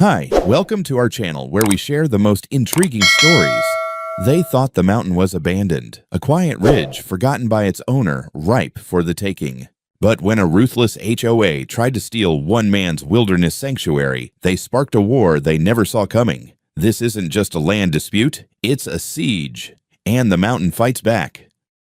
Hi, welcome to our channel where we share the most intriguing stories. They thought the mountain was abandoned, a quiet ridge forgotten by its owner, ripe for the taking. But when a ruthless HOA tried to steal one man's wilderness sanctuary, they sparked a war they never saw coming. This isn't just a land dispute, it's a siege. And the mountain fights back.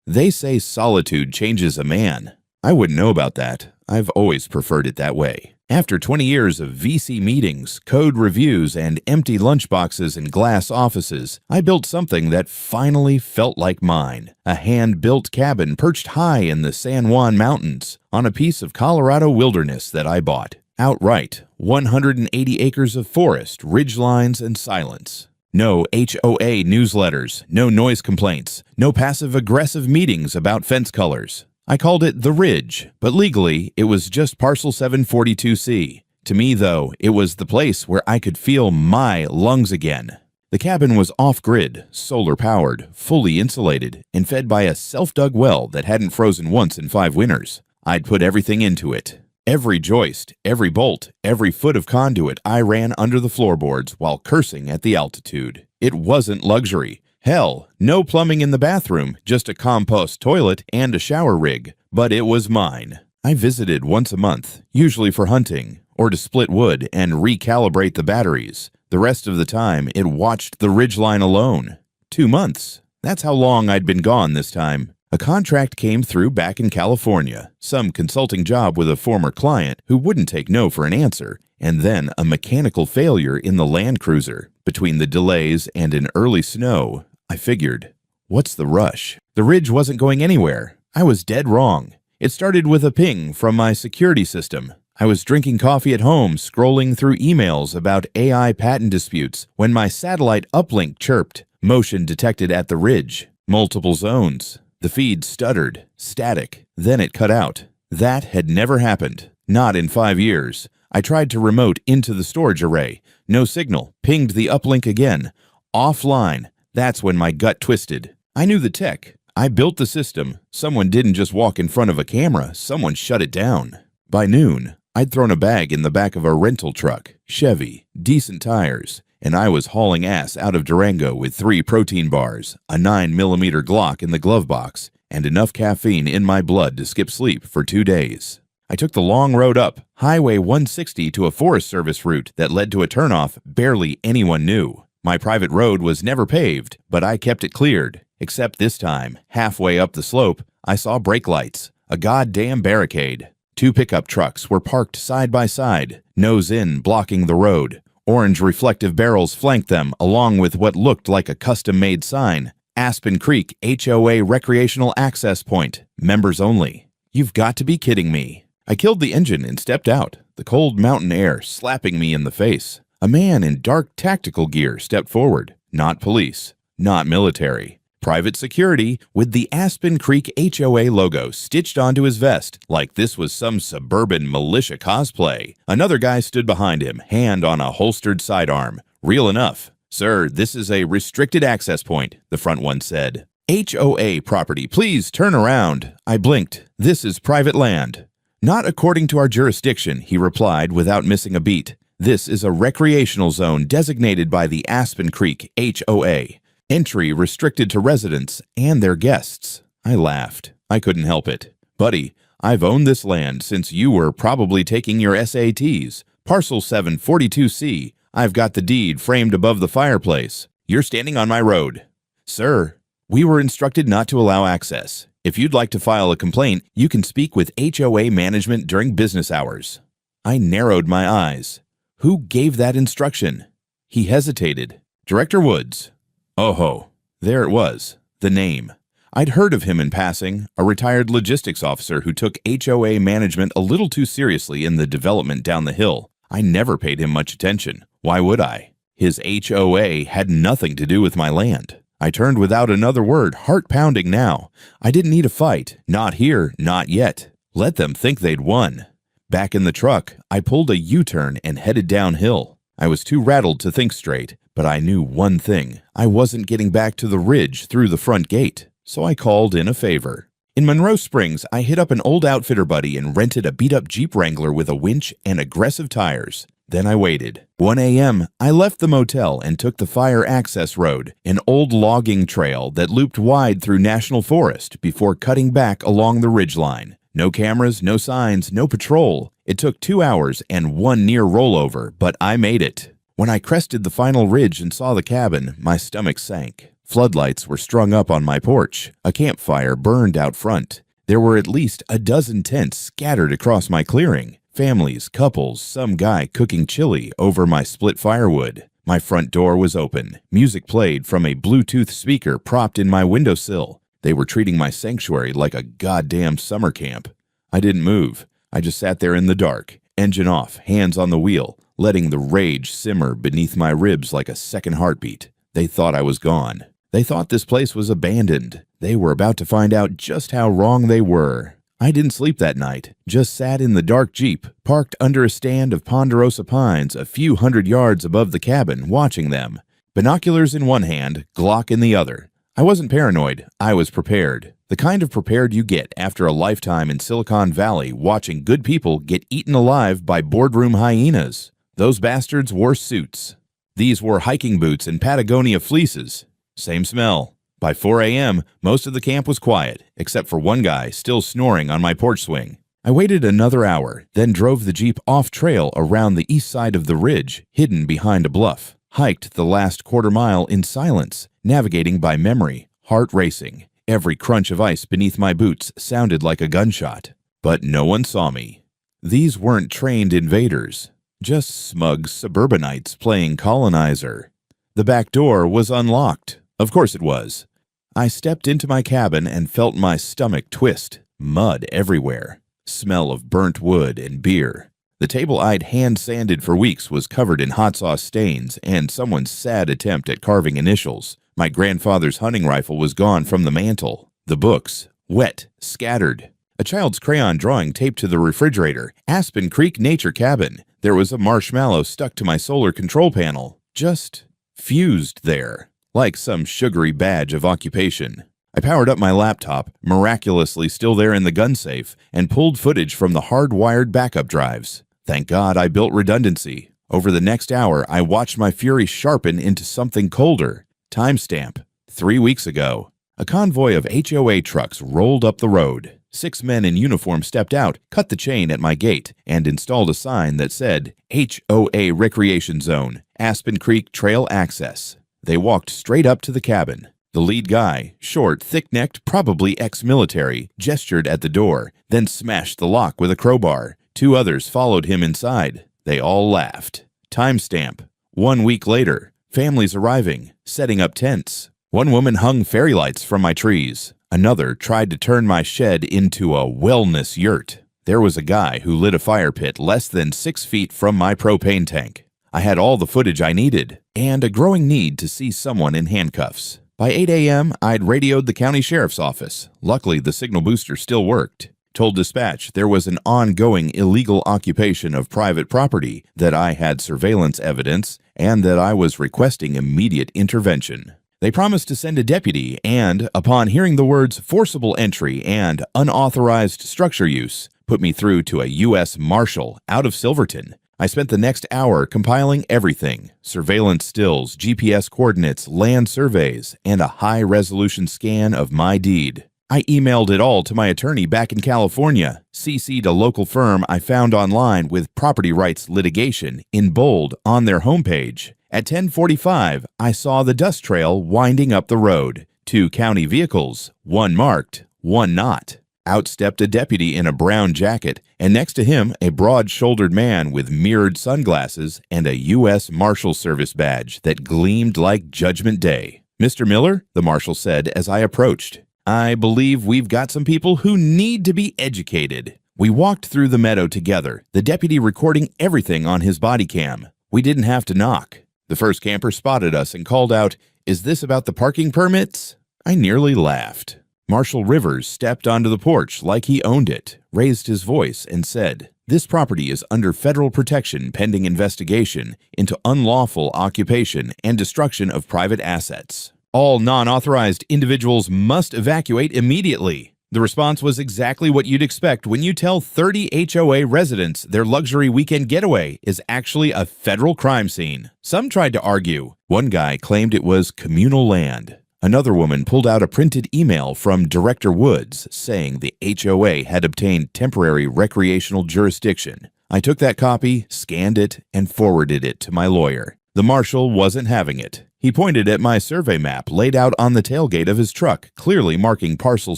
They say solitude changes a man. I wouldn't know about that. I've always preferred it that way. After 20 years of VC meetings, code reviews, and empty lunchboxes and glass offices, I built something that finally felt like mine. A hand-built cabin perched high in the San Juan Mountains on a piece of Colorado wilderness that I bought. Outright, 180 acres of forest, ridgelines, and silence. No HOA newsletters, no noise complaints, no passive-aggressive meetings about fence colors. I called it The Ridge, but legally, it was just Parcel 742C. To me, though, it was the place where I could feel my lungs again. The cabin was off-grid, solar-powered, fully insulated, and fed by a self-dug well that hadn't frozen once in 5 winters. I'd put everything into it. Every joist, every bolt, every foot of conduit I ran under the floorboards while cursing at the altitude. It wasn't luxury. Hell, no plumbing in the bathroom, just a compost toilet and a shower rig, but it was mine. I visited once a month, usually for hunting, or to split wood and recalibrate the batteries. The rest of the time, it watched the ridgeline alone. 2 months. That's how long I'd been gone this time. A contract came through back in California, some consulting job with a former client who wouldn't take no for an answer, and then a mechanical failure in the Land Cruiser. Between the delays and an early snow, I figured, what's the rush? The ridge wasn't going anywhere. I was dead wrong. It started with a ping from my security system. I was drinking coffee at home, scrolling through emails about AI patent disputes, when my satellite uplink chirped. Motion detected at the ridge. Multiple zones. The feed stuttered. Static. Then it cut out. That had never happened. Not in 5 years. I tried to remote into the storage array. No signal. Pinged the uplink again. Offline. That's when my gut twisted. I knew the tech. I built the system. Someone didn't just walk in front of a camera. Someone shut it down. By noon, I'd thrown a bag in the back of a rental truck, Chevy, decent tires, and I was hauling ass out of Durango with 3 protein bars, a 9mm Glock in the glove box, and enough caffeine in my blood to skip sleep for 2 days. I took the long road up, Highway 160, to a Forest Service route that led to a turnoff barely anyone knew. My private road was never paved, but I kept it cleared. Except this time, halfway up the slope, I saw brake lights, a goddamn barricade. 2 pickup trucks were parked side by side, nose in, blocking the road. Orange reflective barrels flanked them, along with what looked like a custom-made sign. Aspen Creek HOA Recreational Access Point, members only. You've got to be kidding me. I killed the engine and stepped out, the cold mountain air slapping me in the face. A man in dark tactical gear stepped forward. Not police, not military. Private security with the Aspen Creek HOA logo stitched onto his vest like this was some suburban militia cosplay. Another guy stood behind him, hand on a holstered sidearm. Real enough. Sir, this is a restricted access point, the front one said. HOA property, please turn around. I blinked. This is private land. Not according to our jurisdiction, he replied without missing a beat. This is a recreational zone designated by the Aspen Creek HOA. Entry restricted to residents and their guests. I laughed. I couldn't help it. Buddy, I've owned this land since you were probably taking your SATs. Parcel 742C. I've got the deed framed above the fireplace. You're standing on my road. Sir, we were instructed not to allow access. If you'd like to file a complaint, you can speak with HOA management during business hours. I narrowed my eyes. Who gave that instruction? He hesitated. Director Woods. Oh-ho. There it was. The name. I'd heard of him in passing, a retired logistics officer who took HOA management a little too seriously in the development down the hill. I never paid him much attention. Why would I? His HOA had nothing to do with my land. I turned without another word, heart pounding now. I didn't need a fight. Not here, not yet. Let them think they'd won. Back in the truck, I pulled a U-turn and headed downhill. I was too rattled to think straight, but I knew one thing. I wasn't getting back to the ridge through the front gate, so I called in a favor. In Monroe Springs, I hit up an old outfitter buddy and rented a beat-up Jeep Wrangler with a winch and aggressive tires. Then I waited. 1 a.m., I left the motel and took the fire access road, an old logging trail that looped wide through national forest before cutting back along the ridgeline. No cameras, no signs, no patrol. It took 2 hours and one near rollover, but I made it. When I crested the final ridge and saw the cabin, my stomach sank. Floodlights were strung up on my porch. A campfire burned out front. There were at least a dozen tents scattered across my clearing. Families, couples, some guy cooking chili over my split firewood. My front door was open. Music played from a Bluetooth speaker propped in my windowsill. They were treating my sanctuary like a goddamn summer camp. I didn't move. I just sat there in the dark, engine off, hands on the wheel, letting the rage simmer beneath my ribs like a second heartbeat. They thought I was gone. They thought this place was abandoned. They were about to find out just how wrong they were. I didn't sleep that night, just sat in the dark Jeep, parked under a stand of ponderosa pines a few hundred yards above the cabin, watching them. Binoculars in one hand, Glock in the other. I wasn't paranoid, I was prepared. The kind of prepared you get after a lifetime in Silicon Valley watching good people get eaten alive by boardroom hyenas. Those bastards wore suits. These wore hiking boots and Patagonia fleeces. Same smell. By 4 a.m., most of the camp was quiet, except for one guy still snoring on my porch swing. I waited another hour, then drove the Jeep off-trail around the east side of the ridge, hidden behind a bluff. Hiked the last quarter mile in silence, navigating by memory, heart racing. Every crunch of ice beneath my boots sounded like a gunshot. But no one saw me. These weren't trained invaders, just smug suburbanites playing colonizer. The back door was unlocked. Of course it was. I stepped into my cabin and felt my stomach twist. Mud everywhere. Smell of burnt wood and beer. The table I'd hand-sanded for weeks was covered in hot sauce stains and someone's sad attempt at carving initials. My grandfather's hunting rifle was gone from the mantel. The books, wet, scattered. A child's crayon drawing taped to the refrigerator. Aspen Creek Nature Cabin. There was a marshmallow stuck to my solar control panel. Just fused there, like some sugary badge of occupation. I powered up my laptop, miraculously still there in the gun safe, and pulled footage from the hardwired backup drives. Thank God I built redundancy. Over the next hour, I watched my fury sharpen into something colder. Timestamp. 3 weeks ago. A convoy of HOA trucks rolled up the road. 6 men in uniform stepped out, cut the chain at my gate, and installed a sign that said, HOA Recreation Zone, Aspen Creek Trail Access. They walked straight up to the cabin. The lead guy, short, thick-necked, probably ex-military, gestured at the door, then smashed the lock with a crowbar. 2 others followed him inside. They all laughed. Timestamp. 1 week later. Families arriving, setting up tents. One woman hung fairy lights from my trees. Another tried to turn my shed into a wellness yurt. There was a guy who lit a fire pit less than 6 feet from my propane tank. I had all the footage I needed, and a growing need to see someone in handcuffs. By 8 a.m., I'd radioed the county sheriff's office. Luckily, the signal booster still worked. Told dispatch there was an ongoing illegal occupation of private property, that I had surveillance evidence, and that I was requesting immediate intervention. They promised to send a deputy and, upon hearing the words forcible entry and unauthorized structure use, put me through to a U.S. Marshal out of Silverton. I spent the next hour compiling everything: surveillance stills, GPS coordinates, land surveys, and a high-resolution scan of my deed. I emailed it all to my attorney back in California, CC'd a local firm I found online with property rights litigation in bold on their homepage. At 10:45, I saw the dust trail winding up the road. 2 county vehicles, 1 marked, 1 not. Out stepped a deputy in a brown jacket, and next to him a broad-shouldered man with mirrored sunglasses and a U.S. Marshal Service badge that gleamed like Judgment Day. "Mr. Miller," the marshal said as I approached, "I believe we've got some people who need to be educated." We walked through the meadow together, the deputy recording everything on his body cam. We didn't have to knock. The first camper spotted us and called out, "Is this about the parking permits?" I nearly laughed. Marshal Rivers stepped onto the porch like he owned it, raised his voice, and said, "This property is under federal protection pending investigation into unlawful occupation and destruction of private assets. All non-authorized individuals must evacuate immediately." The response was exactly what you'd expect when you tell 30 HOA residents their luxury weekend getaway is actually a federal crime scene. Some tried to argue. One guy claimed it was communal land. Another woman pulled out a printed email from Director Woods saying the HOA had obtained temporary recreational jurisdiction. I took that copy, scanned it, and forwarded it to my lawyer. The marshal wasn't having it. He pointed at my survey map laid out on the tailgate of his truck, clearly marking parcel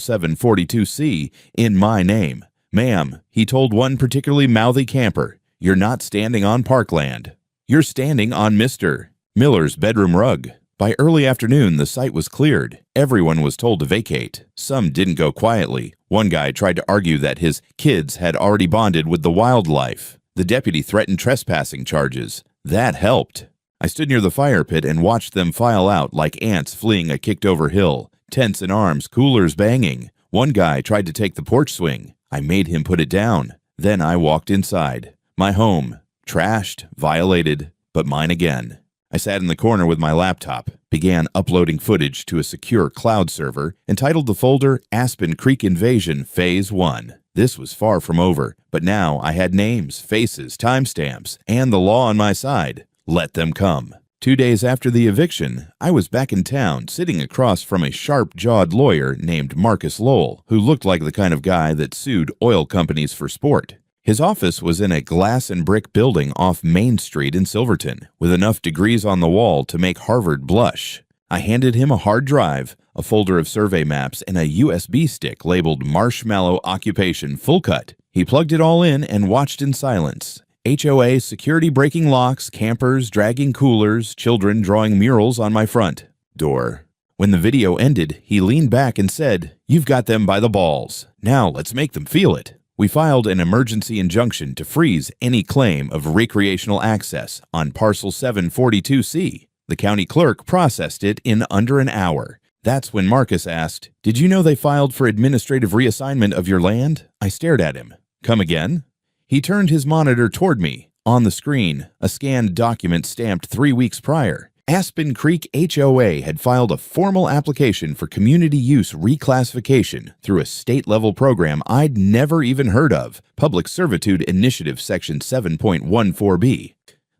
742C in my name. Ma'am, he told one particularly mouthy camper, you're not standing on parkland. You're standing on Mr. Miller's bedroom rug. By early afternoon, the site was cleared. Everyone was told to vacate. Some didn't go quietly. One guy tried to argue that his kids had already bonded with the wildlife. The deputy threatened trespassing charges. That helped. I stood near the fire pit and watched them file out like ants fleeing a kicked-over hill. Tents in arms, coolers banging. One guy tried to take the porch swing. I made him put it down. Then I walked inside. My home. Trashed, violated, but mine again. I sat in the corner with my laptop, began uploading footage to a secure cloud server, and titled the folder Aspen Creek Invasion Phase 1. This was far from over, but now I had names, faces, timestamps, and the law on my side. Let them come. 2 days after the eviction, I was back in town, sitting across from a sharp-jawed lawyer named Marcus Lowell, who looked like the kind of guy that sued oil companies for sport. His office was in a glass and brick building off Main Street in Silverton, with enough degrees on the wall to make Harvard blush. I handed him a hard drive, a folder of survey maps, and a USB stick labeled Marshmallow Occupation Full Cut. He plugged it all in and watched in silence. HOA security breaking locks, campers dragging coolers, children drawing murals on my front door. When the video ended, he leaned back and said, "You've got them by the balls. Now let's make them feel it." We filed an emergency injunction to freeze any claim of recreational access on parcel 742C. The county clerk processed it in under an hour. That's when Marcus asked, "Did you know they filed for administrative reassignment of your land?" I stared at him. "Come again?" He turned his monitor toward me. On the screen, a scanned document stamped 3 weeks prior. Aspen Creek HOA had filed a formal application for community use reclassification through a state-level program I'd never even heard of, Public Servitude Initiative Section 7.14b.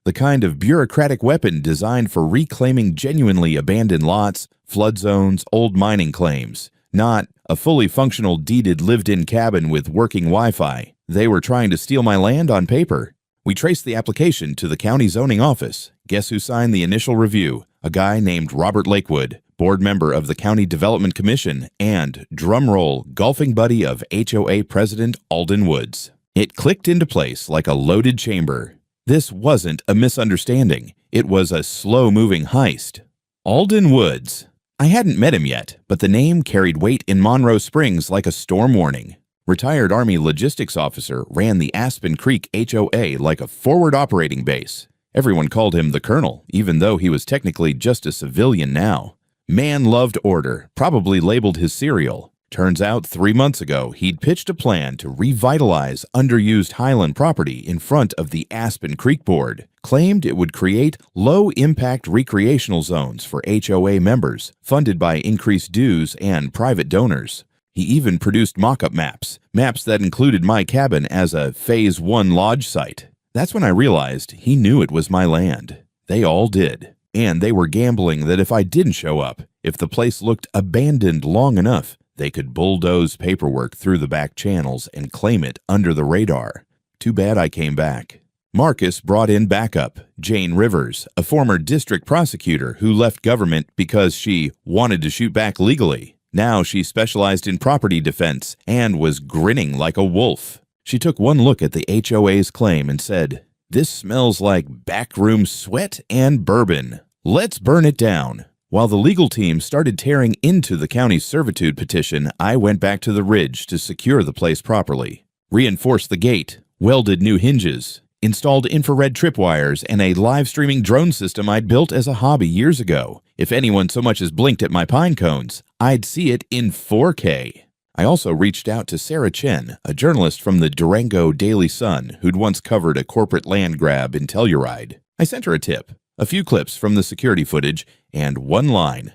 The kind of bureaucratic weapon designed for reclaiming genuinely abandoned lots, flood zones, old mining claims. Not a fully functional deeded lived-in cabin with working Wi-Fi. They were trying to steal my land on paper. We traced the application to the county zoning office. Guess who signed the initial review? A guy named Robert Lakewood, board member of the County Development Commission and, drumroll, golfing buddy of HOA President Alden Woods. It clicked into place like a loaded chamber. This wasn't a misunderstanding. It was a slow-moving heist. Alden Woods. I hadn't met him yet, but the name carried weight in Monroe Springs like a storm warning. Retired Army logistics officer, ran the Aspen Creek HOA like a forward operating base. Everyone called him the Colonel, even though he was technically just a civilian now. Man loved order, probably labeled his cereal. Turns out 3 months ago, he'd pitched a plan to revitalize underused Highland property in front of the Aspen Creek Board, claimed it would create low-impact recreational zones for HOA members, funded by increased dues and private donors. He even produced mock-up maps that included my cabin as a Phase 1 lodge site. That's when I realized he knew it was my land. They all did. And they were gambling that if I didn't show up, if the place looked abandoned long enough, they could bulldoze paperwork through the back channels and claim it under the radar. Too bad I came back. Marcus brought in backup, Jane Rivers, a former district prosecutor who left government because she wanted to shoot back legally. Now she specialized in property defense and was grinning like a wolf. She took one look at the HOA's claim and said, "This smells like backroom sweat and bourbon. Let's burn it down." While the legal team started tearing into the county's servitude petition, I went back to the ridge to secure the place properly. Reinforced the gate, welded new hinges, installed infrared tripwires and a live-streaming drone system I'd built as a hobby years ago. If anyone so much as blinked at my pine cones, I'd see it in 4K. I also reached out to Sarah Chen, a journalist from the Durango Daily Sun who'd once covered a corporate land grab in Telluride. I sent her a tip, a few clips from the security footage, and one line.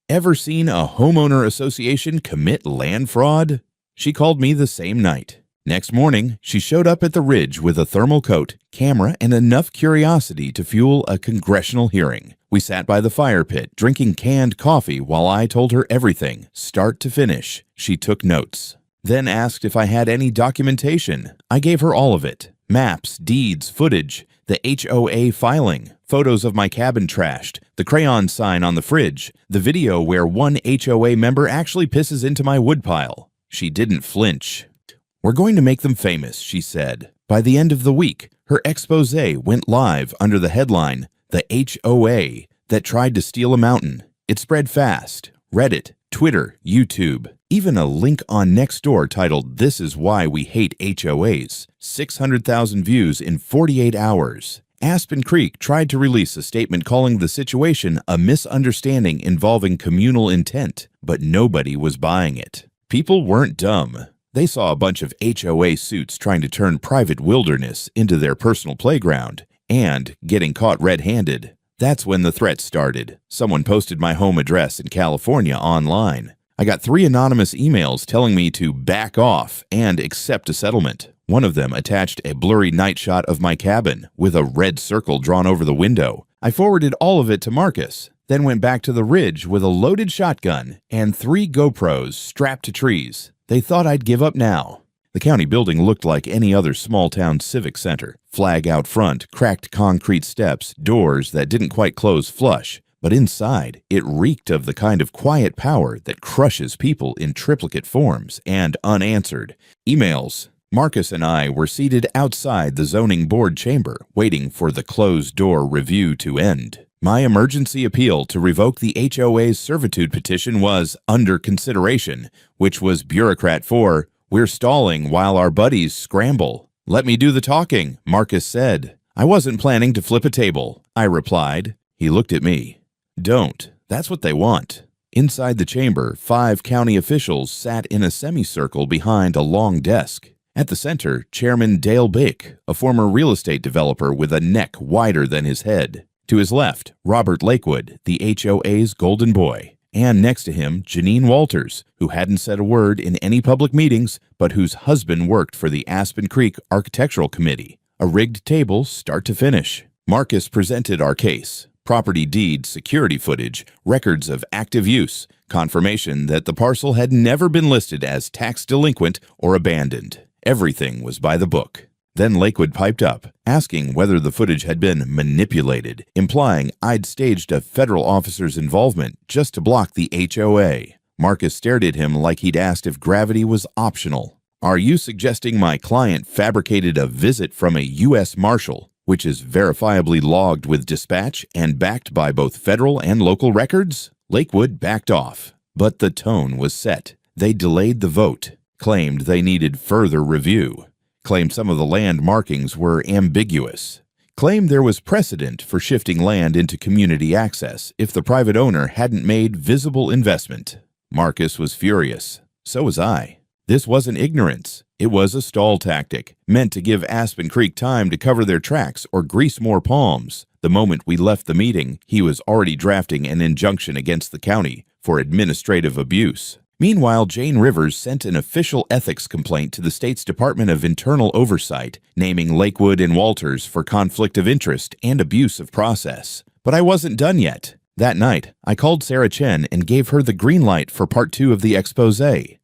"Ever seen a homeowner association commit land fraud?" She called me the same night. Next morning, she showed up at the Ridge with a thermal coat, camera, and enough curiosity to fuel a congressional hearing. We sat by the fire pit, drinking canned coffee while I told her everything, start to finish. She took notes. Then asked if I had any documentation. I gave her all of it. Maps, deeds, footage, the HOA filing, photos of my cabin trashed, the crayon sign on the fridge, the video where one HOA member actually pisses into my woodpile. She didn't flinch. "We're going to make them famous," she said. By the end of the week, her expose went live under the headline, "The HOA That Tried to Steal a Mountain." It spread fast. Reddit, Twitter, YouTube. Even a link on Nextdoor titled, "This is Why We Hate HOAs." 600,000 views in 48 hours. Aspen Creek tried to release a statement calling the situation a misunderstanding involving communal intent, but nobody was buying it. People weren't dumb. They saw a bunch of HOA suits trying to turn private wilderness into their personal playground and getting caught red-handed. That's when the threat started. Someone posted my home address in California online. I got 3 anonymous emails telling me to back off and accept a settlement. One of them attached a blurry night shot of my cabin with a red circle drawn over the window. I forwarded all of it to Marcus, then went back to the Ridge with a loaded shotgun and 3 GoPros strapped to trees. They thought I'd give up now. The county building looked like any other small-town civic center. Flag out front, cracked concrete steps, doors that didn't quite close flush. But inside, it reeked of the kind of quiet power that crushes people in triplicate forms and unanswered. Emails. Marcus and I were seated outside the zoning board chamber, waiting for the closed-door review to end. My emergency appeal to revoke the HOA's servitude petition was under consideration, which was bureaucrat for, "We're stalling while our buddies scramble." "Let me do the talking," Marcus said. "I wasn't planning to flip a table," I replied. He looked at me. "Don't. That's what they want." Inside the chamber, 5 county officials sat in a semicircle behind a long desk. At the center, Chairman Dale Bake, a former real estate developer with a neck wider than his head. To his left, Robert Lakewood, the HOA's golden boy. And next to him, Janine Walters, who hadn't said a word in any public meetings, but whose husband worked for the Aspen Creek Architectural Committee. A rigged table, start to finish. Marcus presented our case. Property deed, security footage, records of active use, confirmation that the parcel had never been listed as tax delinquent or abandoned. Everything was by the book. Then Lakewood piped up, asking whether the footage had been manipulated, implying I'd staged a federal officer's involvement just to block the HOA. Marcus stared at him like he'd asked if gravity was optional. "Are you suggesting my client fabricated a visit from a U.S. Marshal, which is verifiably logged with dispatch and backed by both federal and local records?" Lakewood backed off, but the tone was set. They delayed the vote, claimed they needed further review, claimed some of the land markings were ambiguous, claimed there was precedent for shifting land into community access if the private owner hadn't made visible investment. Marcus was furious. So was I. This wasn't ignorance. It was a stall tactic, meant to give Aspen Creek time to cover their tracks or grease more palms. The moment we left the meeting, he was already drafting an injunction against the county for administrative abuse. Meanwhile, Jane Rivers sent an official ethics complaint to the state's Department of Internal Oversight, naming Lakewood and Walters for conflict of interest and abuse of process. But I wasn't done yet. That night, I called Sarah Chen and gave her the green light for part 2 of the expose.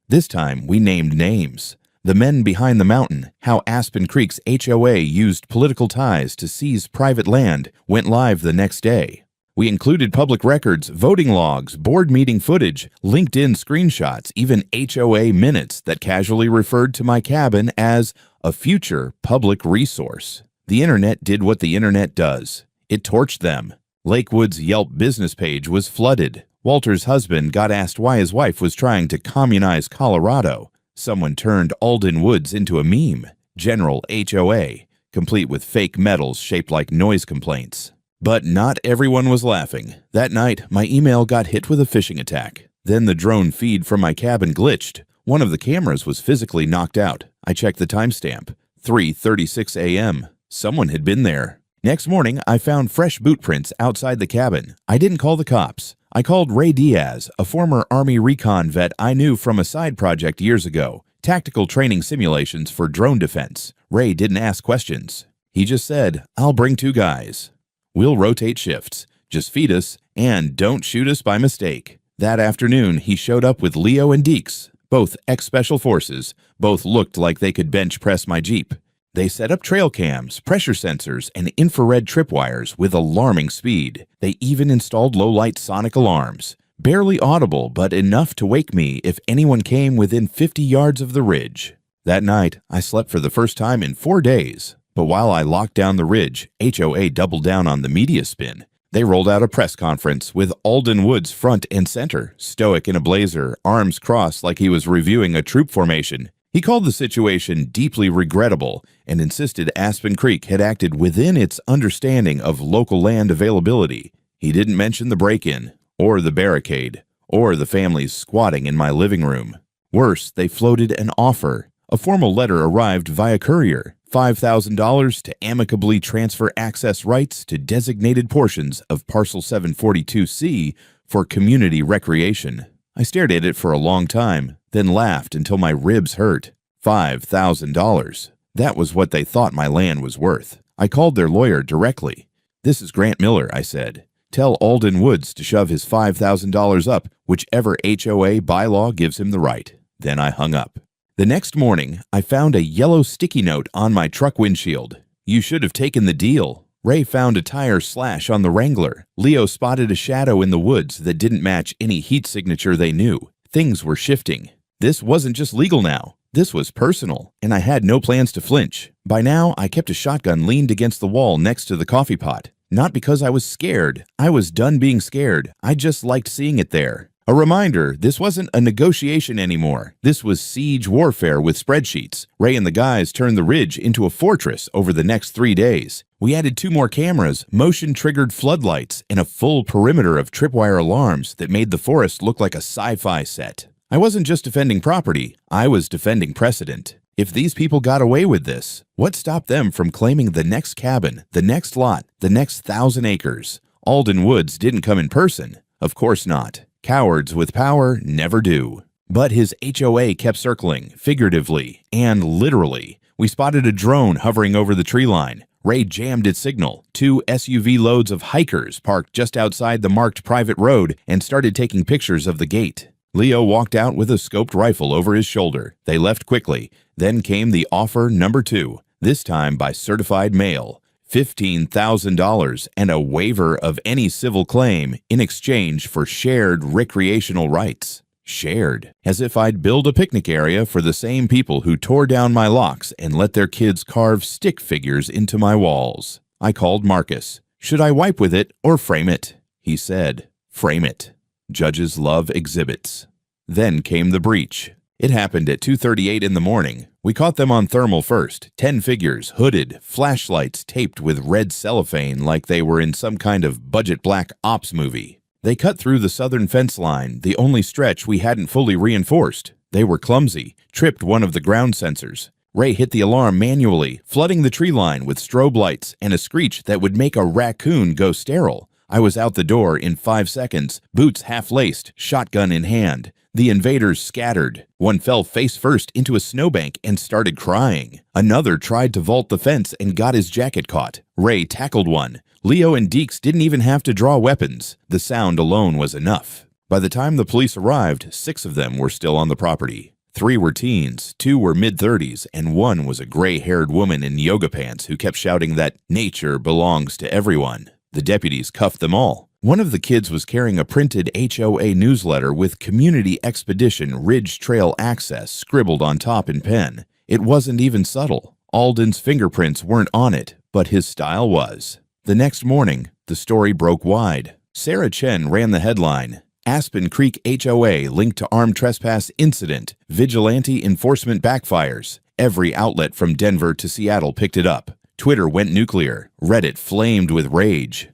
This time, we named names. The Men Behind the Mountain, How Aspen Creek's HOA Used Political Ties to Seize Private Land, went live the next day. We included public records, voting logs, board meeting footage, LinkedIn screenshots, even HOA minutes that casually referred to my cabin as a future public resource. The internet did what the internet does. It torched them. Lakewood's Yelp business page was flooded. Walter's husband got asked why his wife was trying to communize Colorado. Someone turned Alden Woods into a meme, General HOA, complete with fake medals shaped like noise complaints. But not everyone was laughing. That night, my email got hit with a phishing attack. Then the drone feed from my cabin glitched. One of the cameras was physically knocked out. I checked the timestamp, 3:36 a.m. Someone had been there. Next morning, I found fresh boot prints outside the cabin. I didn't call the cops. I called Ray Diaz, a former Army recon vet I knew from a side project years ago, Tactical training simulations for drone defense. Ray didn't ask questions. He just said, "I'll bring 2 guys. We'll rotate shifts. Just feed us and don't shoot us by mistake." That afternoon, he showed up with Leo and Deeks, both ex-Special Forces. Both looked like they could bench press my Jeep. They set up trail cams, pressure sensors, and infrared tripwires with alarming speed. They even installed low-light sonic alarms. Barely audible, but enough to wake me if anyone came within 50 yards of the ridge. That night, I slept for the first time in 4 days. But while I locked down the ridge, HOA doubled down on the media spin. They rolled out a press conference with Alden Woods front and center, stoic in a blazer, arms crossed like he was reviewing a troop formation. He called the situation deeply regrettable and insisted Aspen Creek had acted within its understanding of local land availability. He didn't mention the break-in, or the barricade, or the families squatting in my living room. Worse, they floated an offer. A formal letter arrived via courier, $5,000 to amicably transfer access rights to designated portions of Parcel 742C for community recreation. I stared at it for a long time, then laughed until my ribs hurt. $5,000. That was what they thought my land was worth. I called their lawyer directly. "This is Grant Miller," I said. "Tell Alden Woods to shove his $5,000 up, whichever HOA bylaw gives him the right." Then I hung up. The next morning, I found a yellow sticky note on my truck windshield. "You should have taken the deal." Ray found a tire slash on the Wrangler. Leo spotted a shadow in the woods that didn't match any heat signature they knew. Things were shifting. This wasn't just legal now. This was personal, and I had no plans to flinch. By now, I kept a shotgun leaned against the wall next to the coffee pot. Not because I was scared. I was done being scared. I just liked seeing it there. A reminder, this wasn't a negotiation anymore. This was siege warfare with spreadsheets. Ray and the guys turned the ridge into a fortress over the next 3 days. We added 2 more cameras, motion-triggered floodlights, and a full perimeter of tripwire alarms that made the forest look like a sci-fi set. I wasn't just defending property, I was defending precedent. If these people got away with this, what stopped them from claiming the next cabin, the next lot, the next 1,000 acres? Alden Woods didn't come in person. Of course not. Cowards with power never do. But his HOA kept circling, figuratively and literally. We spotted a drone hovering over the tree line. Ray jammed its signal. 2 SUV loads of hikers parked just outside the marked private road and started taking pictures of the gate. Leo walked out with a scoped rifle over his shoulder. They left quickly. Then came the offer number 2, this time by certified mail. $15,000 and a waiver of any civil claim in exchange for shared recreational rights. Shared. As if I'd build a picnic area for the same people who tore down my locks and let their kids carve stick figures into my walls. I called Marcus. Should I wipe with it or frame it? He said, "Frame it. Judges love exhibits." Then came the breach. It happened at 2:38 in the morning. We caught them on thermal first. 10 figures, hooded, flashlights taped with red cellophane like they were in some kind of budget black ops movie. They cut through the southern fence line, the only stretch we hadn't fully reinforced. They were clumsy, tripped one of the ground sensors. Ray hit the alarm manually, flooding the tree line with strobe lights and a screech that would make a raccoon go sterile. I was out the door in 5 seconds, boots half-laced, shotgun in hand. The invaders scattered. One fell face first into a snowbank and started crying. Another tried to vault the fence and got his jacket caught. Ray tackled one. Leo and Deeks didn't even have to draw weapons. The sound alone was enough. By the time the police arrived, 6 of them were still on the property. 3 were teens, 2 were mid-30s, and 1 was a gray-haired woman in yoga pants who kept shouting that nature belongs to everyone. The deputies cuffed them all. One of the kids was carrying a printed HOA newsletter with Community Expedition Ridge Trail Access scribbled on top in pen. It wasn't even subtle. Alden's fingerprints weren't on it, but his style was. The next morning, the story broke wide. Sarah Chen ran the headline, "Aspen Creek HOA linked to armed trespass incident. Vigilante enforcement backfires." Every outlet from Denver to Seattle picked it up. Twitter went nuclear. Reddit flamed with rage.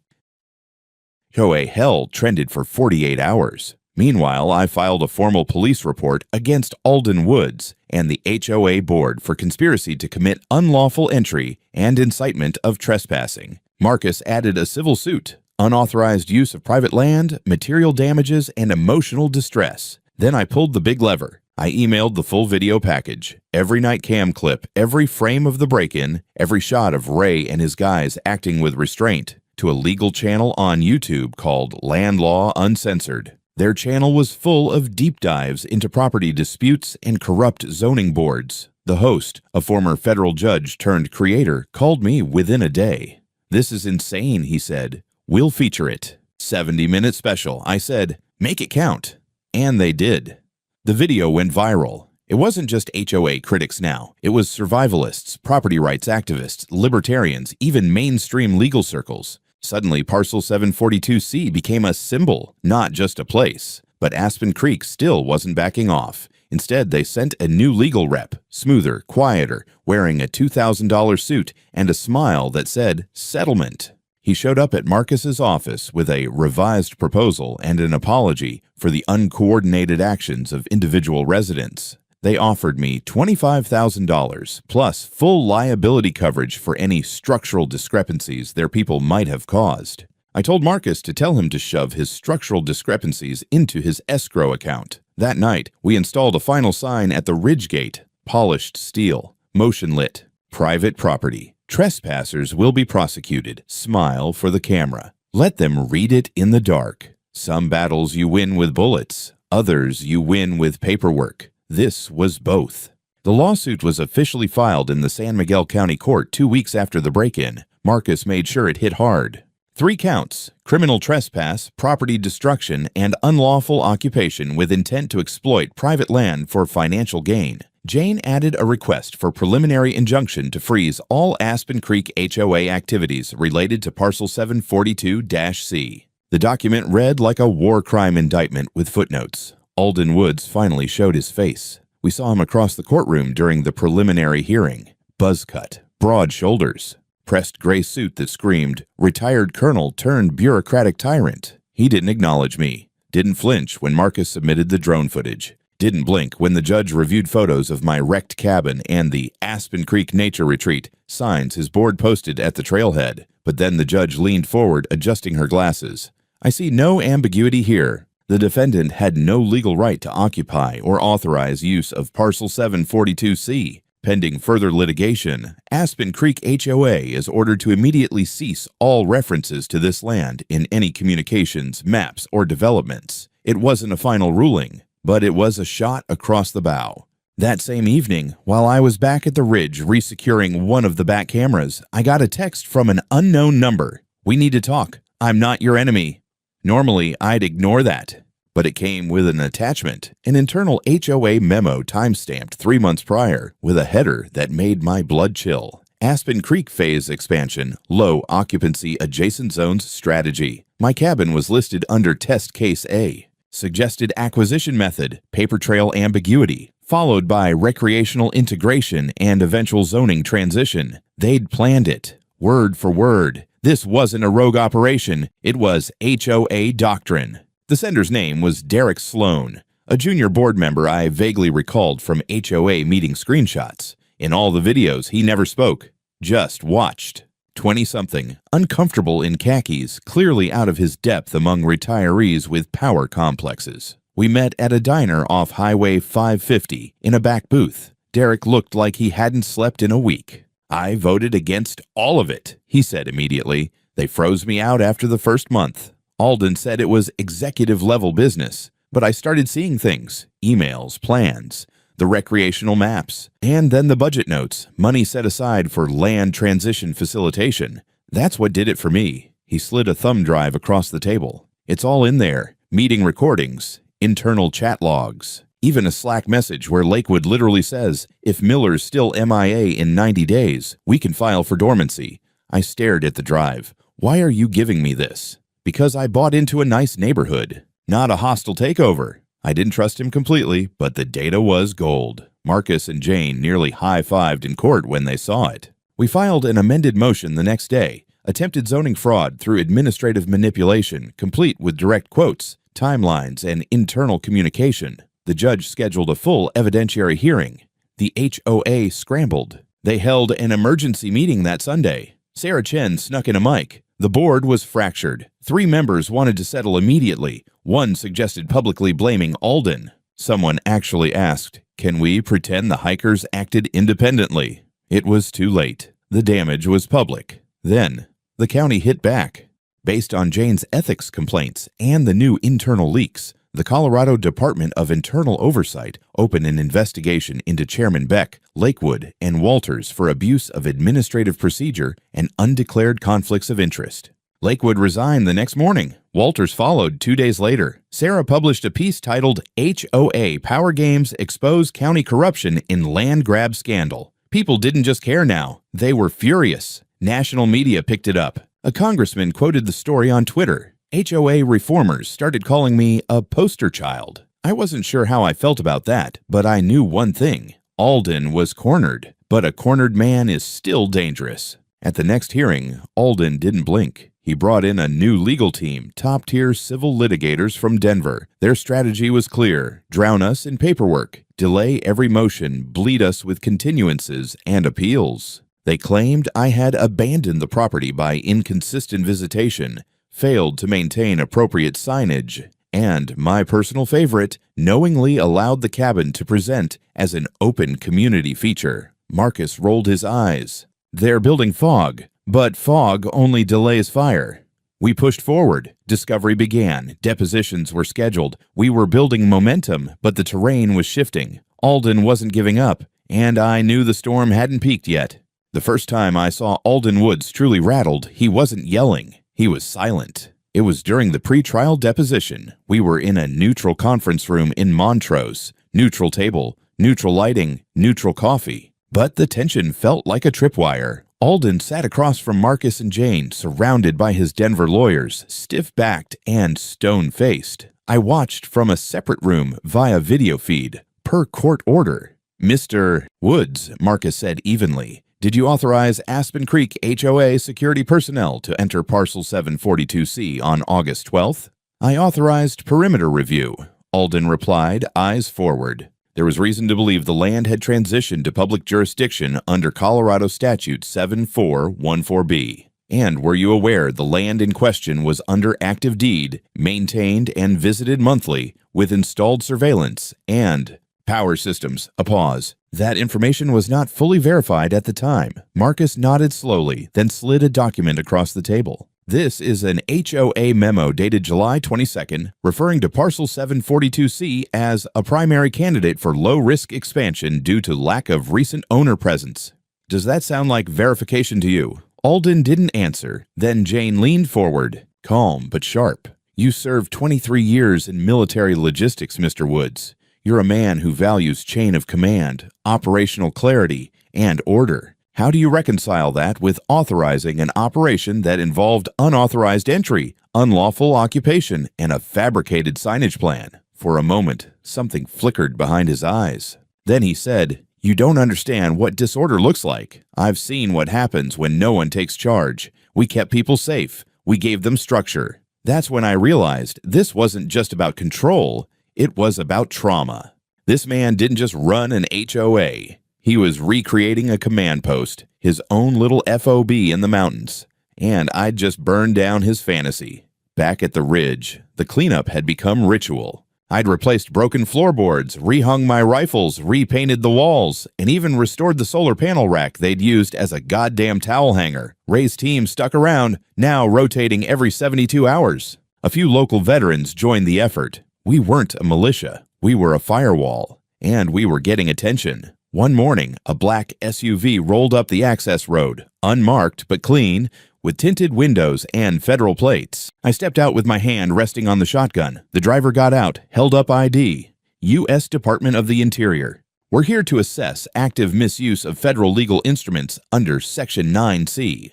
HOA hell trended for 48 hours. Meanwhile, I filed a formal police report against Alden Woods and the HOA board for conspiracy to commit unlawful entry and incitement of trespassing. Marcus added a civil suit, unauthorized use of private land, material damages, and emotional distress. Then I pulled the big lever. I emailed the full video package, every night cam clip, every frame of the break-in, every shot of Ray and his guys acting with restraint, to a legal channel on YouTube called Land Law Uncensored. Their channel was full of deep dives into property disputes and corrupt zoning boards. The host, a former federal judge turned creator, called me within a day. "This is insane," he said. "We'll feature it." 70-minute special. I said, "Make it count." And they did. The video went viral. It wasn't just HOA critics now. It was survivalists, property rights activists, libertarians, even mainstream legal circles. Suddenly, Parcel 742C became a symbol, not just a place. But Aspen Creek still wasn't backing off. Instead, they sent a new legal rep, smoother, quieter, wearing a $2,000 suit and a smile that said, "Settlement." He showed up at Marcus's office with a revised proposal and an apology for the uncoordinated actions of individual residents. They offered me $25,000 plus full liability coverage for any structural discrepancies their people might have caused. I told Marcus to tell him to shove his structural discrepancies into his escrow account. That night, we installed a final sign at the ridge gate, polished steel, motion lit, private property. Trespassers will be prosecuted. Smile for the camera. Let them read it in the dark. Some battles you win with bullets, others you win with paperwork. This was both. The lawsuit was officially filed in the San Miguel County Court 2 weeks after the break-in. Marcus made sure it hit hard. 3 counts: criminal trespass, property destruction, and unlawful occupation with intent to exploit private land for financial gain. Jane added a request for preliminary injunction to freeze all Aspen Creek HOA activities related to Parcel 742-C. The document read like a war crime indictment with footnotes. Alden Woods finally showed his face. We saw him across the courtroom during the preliminary hearing. Buzz cut, broad shoulders, pressed gray suit that screamed, "Retired colonel turned bureaucratic tyrant." He didn't acknowledge me, didn't flinch when Marcus submitted the drone footage, didn't blink when the judge reviewed photos of my wrecked cabin and the Aspen Creek Nature Retreat signs his board posted at the trailhead. But then the judge leaned forward, adjusting her glasses. "I see no ambiguity here. The defendant had no legal right to occupy or authorize use of Parcel 742C. Pending further litigation, Aspen Creek HOA is ordered to immediately cease all references to this land in any communications, maps, or developments." It wasn't a final ruling, but it was a shot across the bow. That same evening, while I was back at the ridge resecuring one of the back cameras, I got a text from an unknown number. "We need to talk. I'm not your enemy." Normally, I'd ignore that, but it came with an attachment, an internal HOA memo timestamped 3 months prior, with a header that made my blood chill. Aspen Creek Phase Expansion, Low Occupancy Adjacent Zones Strategy. My cabin was listed under Test Case A. Suggested acquisition method, paper trail ambiguity, followed by recreational integration and eventual zoning transition. They'd planned it, word for word. This wasn't a rogue operation, it was HOA doctrine. The sender's name was Derek Sloan, a junior board member I vaguely recalled from HOA meeting screenshots. In all the videos, he never spoke, just watched. 20-something, uncomfortable in khakis, clearly out of his depth among retirees with power complexes. We met at a diner off Highway 550 in a back booth. Derek looked like he hadn't slept in a week. "I voted against all of it," he said immediately. "They froze me out after the first month." Alden said it was executive-level business, but I started seeing things, emails, plans, the recreational maps, and then the budget notes, money set aside for land transition facilitation. That's what did it for me. He slid a thumb drive across the table. It's all in there, meeting recordings, internal chat logs, even a Slack message where Lakewood literally says, "If Miller's still MIA in 90 days, we can file for dormancy." I stared at the drive. "Why are you giving me this?" "Because I bought into a nice neighborhood, not a hostile takeover." I didn't trust him completely, but the data was gold. Marcus and Jane nearly high-fived in court when they saw it. We filed an amended motion the next day, attempted zoning fraud through administrative manipulation, complete with direct quotes, timelines, and internal communication. The judge scheduled a full evidentiary hearing. The HOA scrambled. They held an emergency meeting that Sunday. Sarah Chen snuck in a mic. The board was fractured. 3 members wanted to settle immediately. One suggested publicly blaming Alden. Someone actually asked, "Can we pretend the hikers acted independently?" It was too late. The damage was public. Then, the county hit back. Based on Jane's ethics complaints and the new internal leaks, the Colorado Department of Internal Oversight opened an investigation into Chairman Beck, Lakewood, and Walters for abuse of administrative procedure and undeclared conflicts of interest. Lakewood resigned the next morning. Walters followed 2 days later. Sarah published a piece titled HOA Power Games Expose County Corruption in Land Grab Scandal. People didn't just care now. They were furious. National media picked it up. A congressman quoted the story on Twitter. HOA reformers started calling me a poster child. I wasn't sure how I felt about that, but I knew one thing. Alden was cornered, but a cornered man is still dangerous. At the next hearing, Alden didn't blink. He brought in a new legal team, top-tier civil litigators from Denver. Their strategy was clear: drown us in paperwork, delay every motion, bleed us with continuances and appeals. They claimed I had abandoned the property by inconsistent visitation, failed to maintain appropriate signage, and, my personal favorite, knowingly allowed the cabin to present as an open community feature. Marcus rolled his eyes. They're building fog, but fog only delays fire. We pushed forward. Discovery began. Depositions were scheduled. We were building momentum, but the terrain was shifting. Alden wasn't giving up, and I knew the storm hadn't peaked yet. The first time I saw Alden Woods truly rattled, he wasn't yelling. He was silent. It was during the pre-trial deposition. We were in a neutral conference room in Montrose. Neutral table, neutral lighting, neutral coffee. But the tension felt like a tripwire. Alden sat across from Marcus and Jane, surrounded by his Denver lawyers, stiff-backed and stone-faced. I watched from a separate room via video feed, per court order. "Mr. Woods," Marcus said evenly, "did you authorize Aspen Creek HOA security personnel to enter Parcel 742C on August 12th? "I authorized perimeter review," Alden replied, eyes forward. There was reason to believe the land had transitioned to public jurisdiction under Colorado Statute 7414B. "And were you aware the land in question was under active deed, maintained and visited monthly, with installed surveillance and power systems?" A pause. "That information was not fully verified at the time." Marcus nodded slowly, then slid a document across the table. "This is an HOA memo dated July 22nd, referring to Parcel 742C as a primary candidate for low-risk expansion due to lack of recent owner presence. Does that sound like verification to you?" Alden didn't answer. Then Jane leaned forward, calm but sharp. "You served 23 years in military logistics, Mr. Woods. You're a man who values chain of command, operational clarity, and order. How do you reconcile that with authorizing an operation that involved unauthorized entry, unlawful occupation, and a fabricated signage plan?" For a moment, something flickered behind his eyes. Then he said, "You don't understand what disorder looks like. I've seen what happens when no one takes charge. We kept people safe. We gave them structure. That's when I realized this wasn't just about control. It was about trauma. This man didn't just run an HOA. He was recreating a command post, his own little FOB in the mountains. And I'd just burned down his fantasy. Back at the ridge, the cleanup had become ritual. I'd replaced broken floorboards, rehung my rifles, repainted the walls, and even restored the solar panel rack they'd used as a goddamn towel hanger. Ray's team stuck around, now rotating every 72 hours. A few local veterans joined the effort. We weren't a militia. We were a firewall. And we were getting attention. One morning, a black SUV rolled up the access road, unmarked but clean, with tinted windows and federal plates. I stepped out with my hand resting on the shotgun. The driver got out, held up ID. U.S. Department of the Interior. "We're here to assess active misuse of federal legal instruments under Section 9C.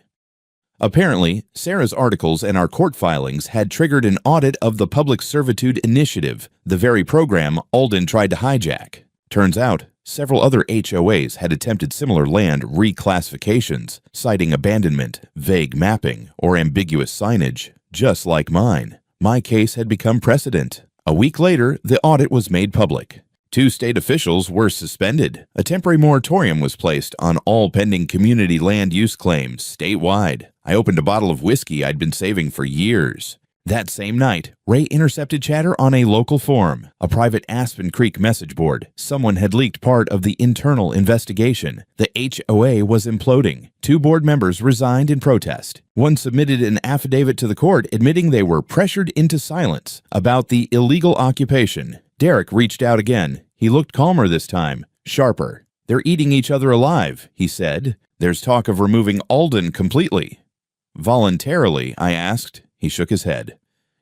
Apparently, Sarah's articles and our court filings had triggered an audit of the Public Servitude Initiative, the very program Alden tried to hijack. Turns out, several other HOAs had attempted similar land reclassifications, citing abandonment, vague mapping, or ambiguous signage, just like mine. My case had become precedent. A week later, the audit was made public. 2 state officials were suspended. A temporary moratorium was placed on all pending community land use claims statewide. I opened a bottle of whiskey I'd been saving for years. That same night, Ray intercepted chatter on a local forum, a private Aspen Creek message board. Someone had leaked part of the internal investigation. The HOA was imploding. 2 board members resigned in protest. One submitted an affidavit to the court admitting they were pressured into silence about the illegal occupation. Derek reached out again. He looked calmer this time, sharper. "They're eating each other alive," he said. "There's talk of removing Alden completely." "Voluntarily?" I asked. He shook his head.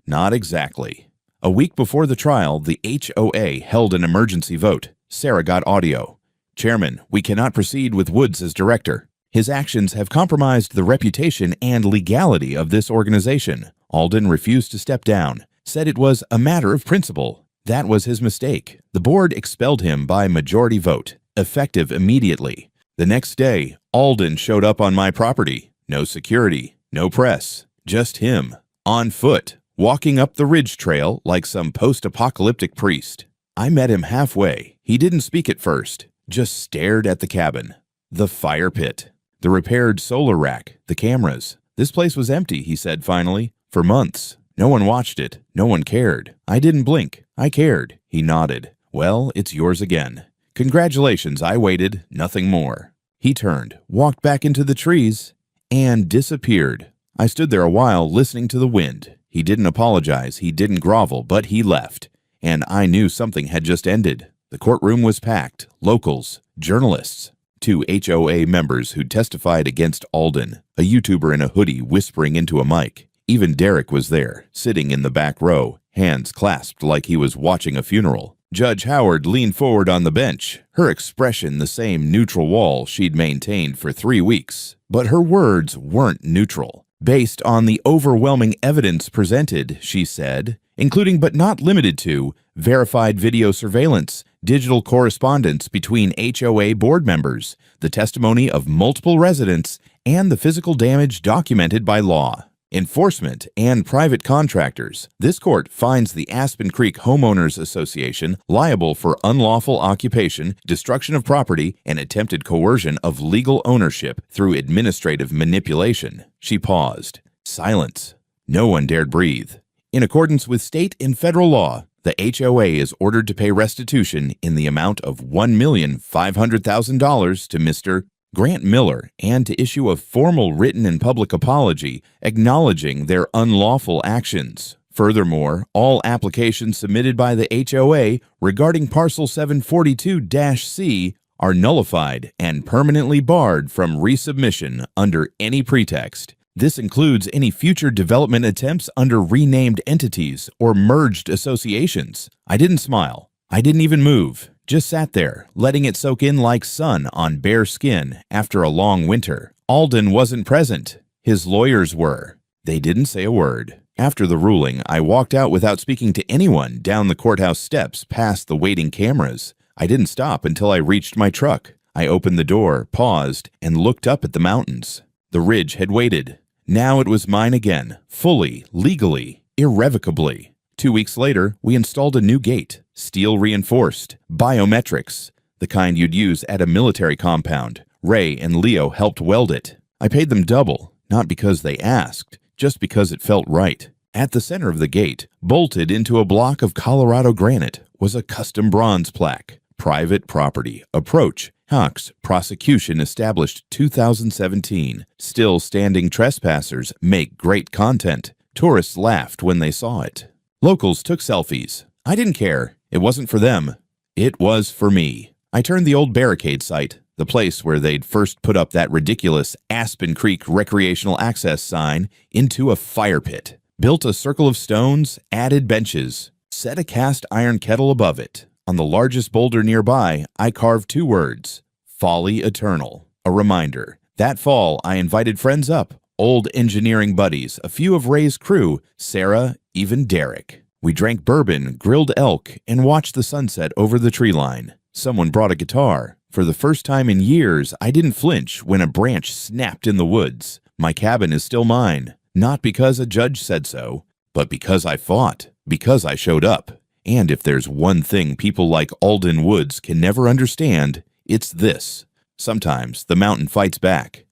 "Not exactly." A week before the trial, the HOA held an emergency vote. Sarah got audio. "Chairman, we cannot proceed with Woods as director. His actions have compromised the reputation and legality of this organization." Alden refused to step down, said it was a matter of principle. That was his mistake. The board expelled him by majority vote, effective immediately. The next day, Alden showed up on my property. No security, no press, just him. On foot, walking up the ridge trail like some post-apocalyptic priest. I met him halfway. He didn't speak at first, just stared at the cabin. The fire pit, the repaired solar rack, the cameras. "This place was empty," he said finally, "for months. No one watched it. No one cared. I didn't blink. I cared." He nodded. "Well, it's yours again." "Congratulations, I waited. Nothing more." He turned, walked back into the trees, and disappeared. I stood there a while listening to the wind. He didn't apologize, he didn't grovel, but he left. And I knew something had just ended. The courtroom was packed. Locals, journalists, 2 HOA members who testified against Alden, a YouTuber in a hoodie whispering into a mic. Even Derek was there, sitting in the back row, hands clasped like he was watching a funeral. Judge Howard leaned forward on the bench, her expression the same neutral wall she'd maintained for 3 weeks. But her words weren't neutral. "Based on the overwhelming evidence presented," she said, "including but not limited to verified video surveillance, digital correspondence between HOA board members, the testimony of multiple residents, and the physical damage documented by law, enforcement, and private contractors, this court finds the Aspen Creek Homeowners Association liable for unlawful occupation, destruction of property, and attempted coercion of legal ownership through administrative manipulation." She paused. Silence. No one dared breathe. "In accordance with state and federal law, the HOA is ordered to pay restitution in the amount of $1,500,000 to Mr. Grant Miller and to issue a formal written and public apology acknowledging their unlawful actions. Furthermore, all applications submitted by the HOA regarding Parcel 742-C are nullified and permanently barred from resubmission under any pretext. This includes any future development attempts under renamed entities or merged associations." I didn't smile. I didn't even move. Just sat there, letting it soak in like sun on bare skin after a long winter. Alden wasn't present. His lawyers were. They didn't say a word. After the ruling, I walked out without speaking to anyone down the courthouse steps past the waiting cameras. I didn't stop until I reached my truck. I opened the door, paused, and looked up at the mountains. The ridge had waited. Now it was mine again, fully, legally, irrevocably. 2 weeks later, we installed a new gate, steel reinforced, biometrics, the kind you'd use at a military compound. Ray and Leo helped weld it. I paid them double, not because they asked, just because it felt right. At the center of the gate, bolted into a block of Colorado granite, was a custom bronze plaque. Private property. Approach. Hawks. Prosecution established 2017. Still standing trespassers make great content. Tourists laughed when they saw it. Locals took selfies. I didn't care. It wasn't for them. It was for me. I turned the old barricade site, the place where they'd first put up that ridiculous Aspen Creek recreational access sign, into a fire pit. Built a circle of stones, added benches, set a cast iron kettle above it. On the largest boulder nearby, I carved 2 words, Folly Eternal, a reminder. That fall, I invited friends up, old engineering buddies, a few of Ray's crew, Sarah, even Derek. We drank bourbon, grilled elk, and watched the sunset over the tree line. Someone brought a guitar. For the first time in years, I didn't flinch when a branch snapped in the woods. My cabin is still mine, not because a judge said so, but because I fought, because I showed up. And if there's one thing people like Alden Woods can never understand, it's this. Sometimes the mountain fights back.